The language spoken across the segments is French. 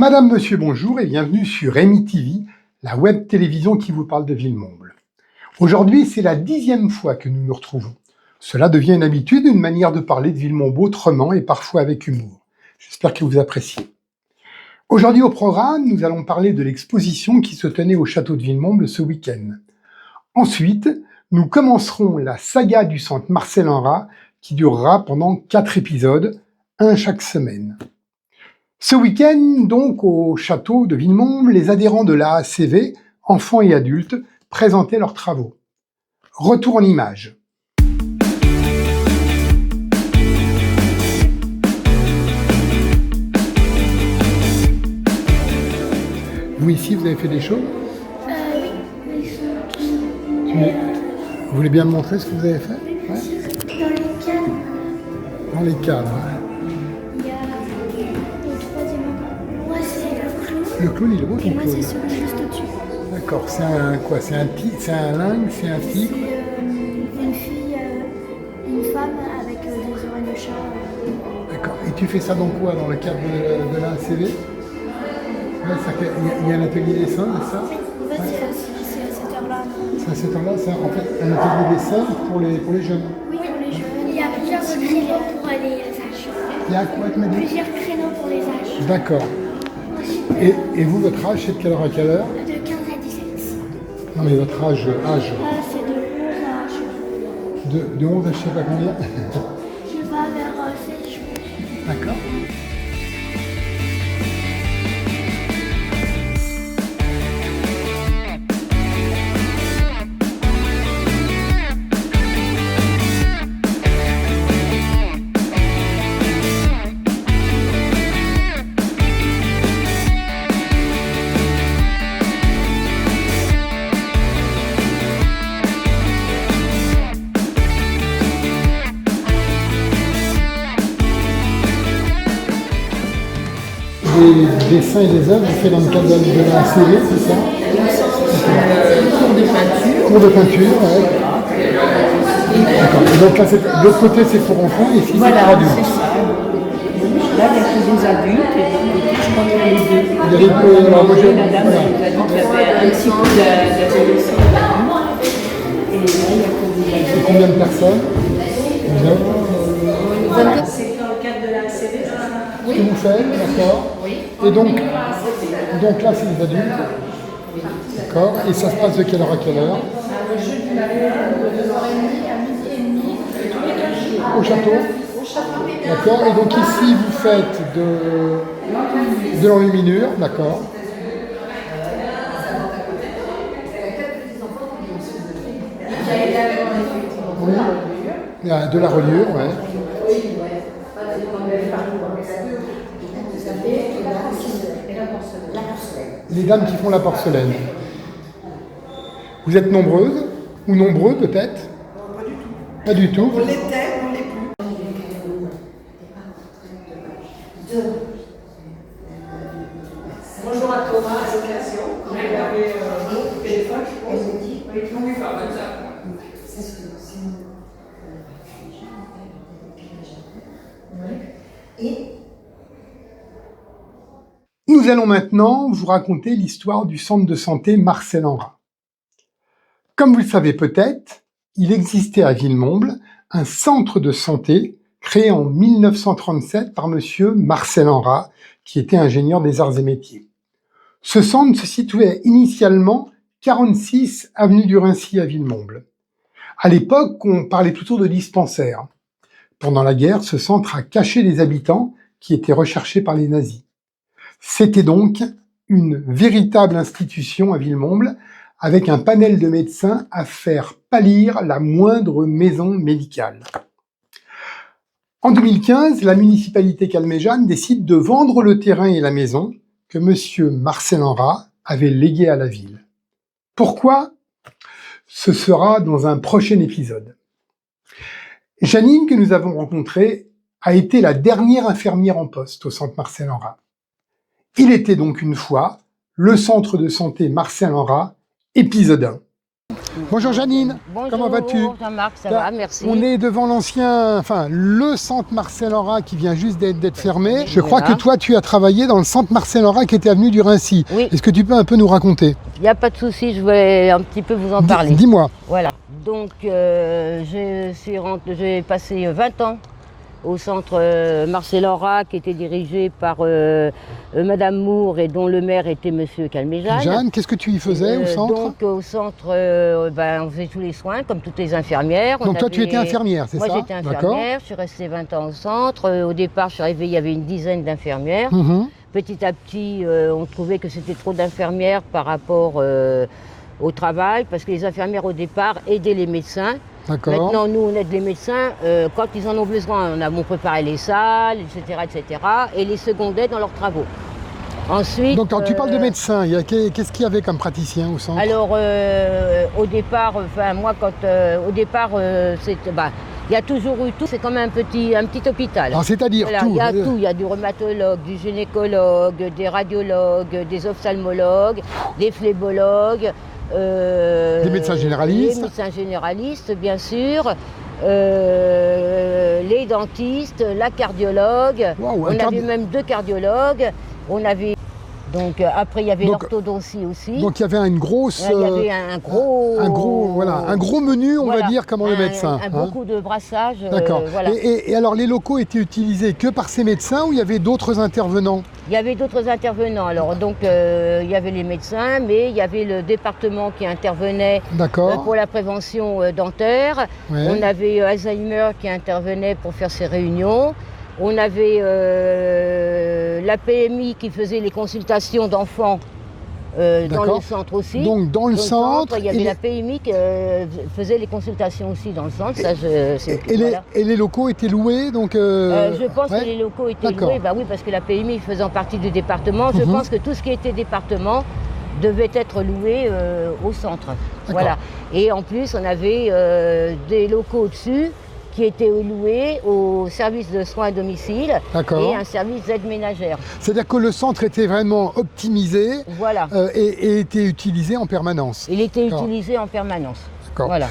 Madame, Monsieur, bonjour et bienvenue sur Rémi TV, la web télévision qui vous parle de Villemomble. Aujourd'hui, c'est la 10e fois que nous nous retrouvons. Cela devient une habitude, une manière de parler de Villemomble autrement et parfois avec humour. J'espère que vous appréciez. Aujourd'hui au programme, nous allons parler de l'exposition qui se tenait au château de Villemomble ce week-end. Ensuite, nous commencerons la saga du centre Marcel Henrat qui durera pendant 4 épisodes, un chaque semaine. Ce week-end, donc, au château de Villemomble, les adhérents de l'AACV, enfants et adultes, présentaient leurs travaux. Retour en images. Vous, ici, vous avez fait des choses? Oui, ils sont tous Vous voulez bien me montrer ce que vous avez fait? Ouais. dans les cadres. Dans les cadres. Ouais. Il y a le troisième endroit. Moi, c'est le clou. Le clown, il est beau, ton Et moi, clown. c'est celui juste au-dessus. D'accord, c'est un quoi? C'est un lyngue, c'est un tigre? C'est une fille, une femme avec des oreilles de chat. D'accord. Et tu fais ça dans quoi? Dans le cadre de l'AACV? Ouais, il y a un atelier dessin, c'est ça? En fait, c'est à cette heure-là. C'est à cette heure-là, c'est en fait un atelier dessin pour les jeunes. Oui, pour les jeunes. Il y a plusieurs créneaux pour les âges. Il y a quoi, tu m'as dit? Plusieurs créneaux pour les âges. D'accord. Et vous, votre âge, c'est de quelle heure à quelle heure? De 15 à 17. Non, mais votre âge, C'est de 11 à je sais pas. de 11 à je sais pas combien. Je vais vers 16 jours. D'accord. Les dessins et les œuvres, vous faites dans le cadre de la AACV, c'est ça? Cours de peinture. Cours de peinture, ouais. D'accord. Et donc là, de l'autre côté, c'est pour enfants, et ici, c'est Voilà, pour adultes. c'est ça. Là, il y a que des adultes, et de l'autre côté, je crois qu'il y a les deux. Il y a les deux, alors moi, La dame voilà. nous a dit qu'il y avait un petit peu d'adolescents. Et là, il y a que des Et adultes. combien de personnes? Combien? C'est dans le cadre de la CV, Ce que vous faites, d'accord? Et donc là, c'est les adultes. D'accord. Et ça se passe de quelle heure à quelle heure? Au château. D'accord. Et donc ici, vous faites de l'enluminure, d'accord. Oui. Il y a de la reliure, ouais. Les dames qui font la porcelaine. Vous êtes nombreuses ou nombreux peut-être? Pas du tout. On l'était, on l'est plus. Bonjour à Thomas à l'occasion. Vous avez mon téléphone, je pense. Oui, pardon, ça. Nous allons maintenant vous raconter l'histoire du centre de santé Marcel Henrat. Comme vous le savez peut-être, il existait à Villemomble un centre de santé créé en 1937 par monsieur Marcel Henrat, qui était ingénieur des arts et métiers. Ce centre se situait initialement 46 avenue du Raincy à Villemomble. À l'époque, on parlait plutôt de dispensaire. Pendant la guerre, ce centre a caché les habitants qui étaient recherchés par les nazis. C'était donc une véritable institution à Villemomble, avec un panel de médecins à faire pâlir la moindre maison médicale. En 2015, la municipalité calméjane décide de vendre le terrain et la maison que monsieur Marcel Henrat avait légué à la ville. Pourquoi? Ce sera dans un prochain épisode. Janine, que nous avons rencontrée, a été la dernière infirmière en poste au centre Marcel Henrat. Il était donc une fois le centre de santé Marcel Henrat, épisode 1. Bonjour Janine, Bonjour, comment vas-tu? Jean-Marc, ça Là, va, merci. On est devant le centre Marcel Henrat qui vient juste d'être fermé. Je crois Voilà. que toi tu as travaillé dans le centre Marcel Henrat qui était avenue du Raincy. Oui. Est-ce que tu peux un peu nous raconter? Il n'y a pas de souci, je vais un petit peu vous en parler. Dis-moi. Voilà. Donc, j'ai passé 20 ans au centre Marcel Henrat qui était dirigé par Madame Moore et dont le maire était Monsieur Calméjeanne. Jeanne, qu'est-ce que tu y faisais au centre? Donc au centre, on faisait tous les soins comme toutes les infirmières. Donc toi tu étais infirmière, c'est ça? Moi j'étais infirmière, je suis restée 20 ans au centre. Au départ je suis arrivée, il y avait une dizaine d'infirmières. Mhm. Petit à petit, on trouvait que c'était trop d'infirmières par rapport au travail, parce que les infirmières au départ aidaient les médecins. D'accord. Maintenant, nous, on aide les médecins quand ils en ont besoin. On préparait les salles, etc., et les secondait dans leurs travaux. Ensuite, Donc quand tu parles de médecin, qu'est-ce qu'il y avait comme praticien au centre? alors, au départ, il y a toujours eu tout. C'est comme un petit hôpital. Alors c'est-à-dire Voilà, tout? il y a tout. Il y a du rhumatologue, du gynécologue, des radiologues, des ophtalmologues, des phlébologues. Des médecins généralistes. Les médecins généralistes, bien sûr. Les dentistes, la cardiologue. Waouh, On avait même 2 cardiologues. Donc après il y avait l'orthodontie aussi. Donc il y avait une grosse, il y avait un gros menu, on va dire, comme le médecin. Beaucoup de brassage. D'accord. Voilà. Et alors les locaux étaient utilisés que par ces médecins ou il y avait d'autres intervenants? Il y avait d'autres intervenants. Alors donc il y avait les médecins, mais il y avait le département qui intervenait pour la prévention dentaire. Ouais. On avait Alzheimer qui intervenait pour faire ses réunions. On avait la PMI qui faisait les consultations d'enfants dans le centre aussi. Donc dans le centre, il y avait la PMI qui faisait les consultations aussi dans le centre. Et les locaux étaient loués donc, je pense que les locaux étaient loués, oui, parce que la PMI faisant partie du département, je pense que tout ce qui était département devait être loué au centre. Voilà. Et en plus, on avait des locaux au-dessus qui étaient loués au service de soins à domicile et un service d'aide ménagère. C'est-à-dire que le centre était vraiment optimisé et était utilisé en permanence. Il était utilisé en permanence. Voilà.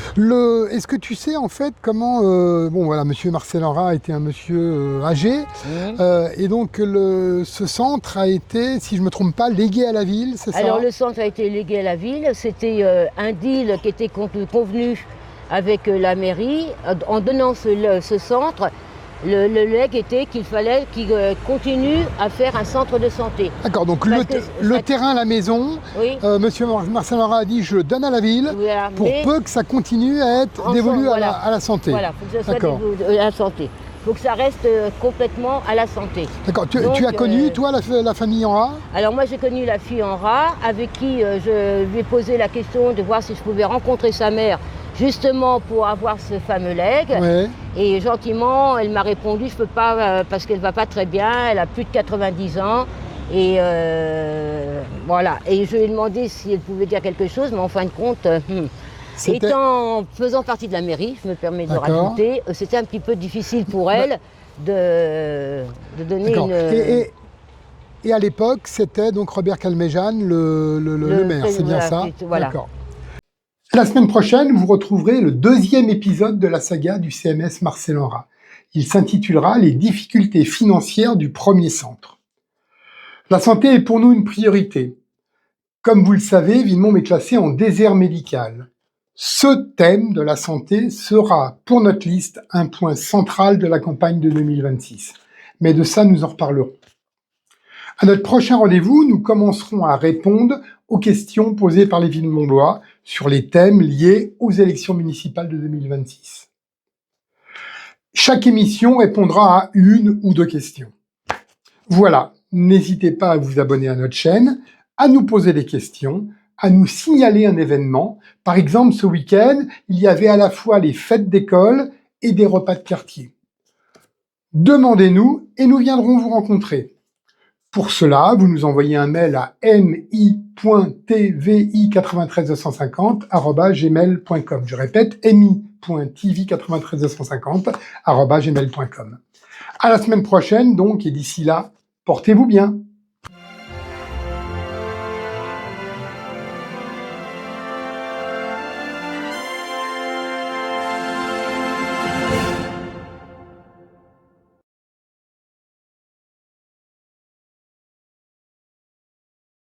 Est-ce que tu sais en fait comment... monsieur Marcel Henrat était un monsieur âgé et donc ce centre a été, si je ne me trompe pas, légué à la ville, c'est ça? Alors le centre a été légué à la ville, c'était un deal qui était convenu avec la mairie. En donnant ce centre, le legs était qu'il fallait qu'il continue à faire un centre de santé. D'accord, donc le terrain, la maison, monsieur Marcel Henrat a dit je le donne à la ville pour peu que ça continue à être dévolu à la santé. Voilà, il faut que ça soit dévolu à la santé. Il faut que ça reste complètement à la santé. D'accord, tu as connu toi la famille Henrat? Alors moi j'ai connu la fille Henrat avec qui je lui ai posé la question de voir si je pouvais rencontrer sa mère justement pour avoir ce fameux legs. Ouais. Et gentiment, elle m'a répondu, je ne peux pas parce qu'elle ne va pas très bien, elle a plus de 90 ans. Et voilà. Et je lui ai demandé si elle pouvait dire quelque chose, mais en fin de compte, faisant partie de la mairie, je me permets de rajouter, c'était un petit peu difficile pour elle de donner une... Et à l'époque, c'était donc Robert Calméjeanne, le maire, c'est bien ça? Voilà. D'accord. La semaine prochaine, vous retrouverez le 2e épisode de la saga du CMS Marcel Henrat. Il s'intitulera « Les difficultés financières du premier centre ». La santé est pour nous une priorité. Comme vous le savez, Villemomble est classé en désert médical. Ce thème de la santé sera, pour notre liste, un point central de la campagne de 2026. Mais de ça, nous en reparlerons. À notre prochain rendez-vous, nous commencerons à répondre aux questions posées par les Villemomblois sur les thèmes liés aux élections municipales de 2026. Chaque émission répondra à 1 ou 2 questions. Voilà, n'hésitez pas à vous abonner à notre chaîne, à nous poser des questions, à nous signaler un événement. Par exemple, ce week-end, il y avait à la fois les fêtes d'école et des repas de quartier. Demandez-nous et nous viendrons vous rencontrer. Pour cela, vous nous envoyez un mail à mi.tvi93250@gmail.com. Je répète, mi.tv93250@gmail.com. À la semaine prochaine, donc, et d'ici là, portez-vous bien.